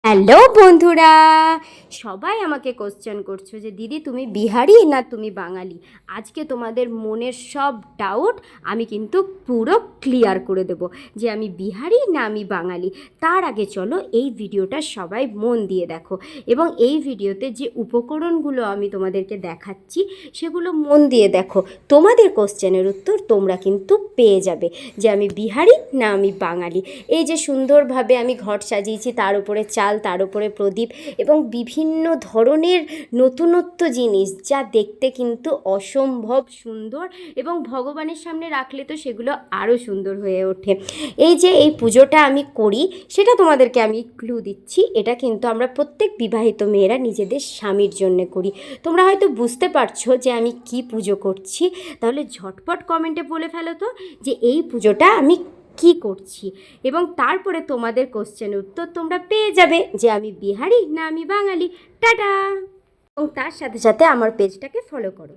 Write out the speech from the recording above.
Hello বন্ধুরা, সবাই আমাকে কোশ্চেন করছো যে দিদি তুমি বিহারি না তুমি বাঙালি। আজকে তোমাদের মনের সব ডাউট আমি কিন্তু পুরো ক্লিয়ার করে দেব যে আমি বিহারি না আমি বাঙালি। তার আগে চলো এই ভিডিওটা সবাই মন দিয়ে দেখো, এবং এই ভিডিওতে যে উপকরণগুলো আমি তোমাদেরকে দেখাচ্ছি সেগুলো মন দিয়ে দেখো। তোমাদের কোশ্চেনের উত্তর তোমরা কিন্তু পেয়ে যাবে যে আমি বিহারি না আমি বাঙালি। এই যে সুন্দরভাবে আমি ঘট সাজিয়েছি, তার উপরে চাল, তার উপরে প্রদীপ এবং বিভিন্ন ধরনের নতুনত্ব জিনিস, যা দেখতে কিন্তু অসম্ভব সুন্দর এবং ভগবানের সামনে রাখলে তো সেগুলো আরও সুন্দর হয়ে ওঠে। এই যে এই পুজোটা আমি করি সেটা তোমাদেরকে আমি ক্লু দিচ্ছি, এটা কিন্তু আমরা প্রত্যেক বিবাহিত মেয়েরা নিজেদের স্বামীর জন্য করি। তোমরা হয়তো বুঝতে পারছো যে আমি কি পুজো করছি, তাহলে ঝটপট কমেন্টে বলে ফেলো তো যে এই পুজোটা আমি কি করছি, এবং তারপরে তোমাদের কোশ্চেনের উত্তর তোমরা পেয়ে যাবে যে আমি বিহারি না আমি বাঙালি। টাটা। এবং তার সাথে সাথে আমার পেজটাকে ফলো করো।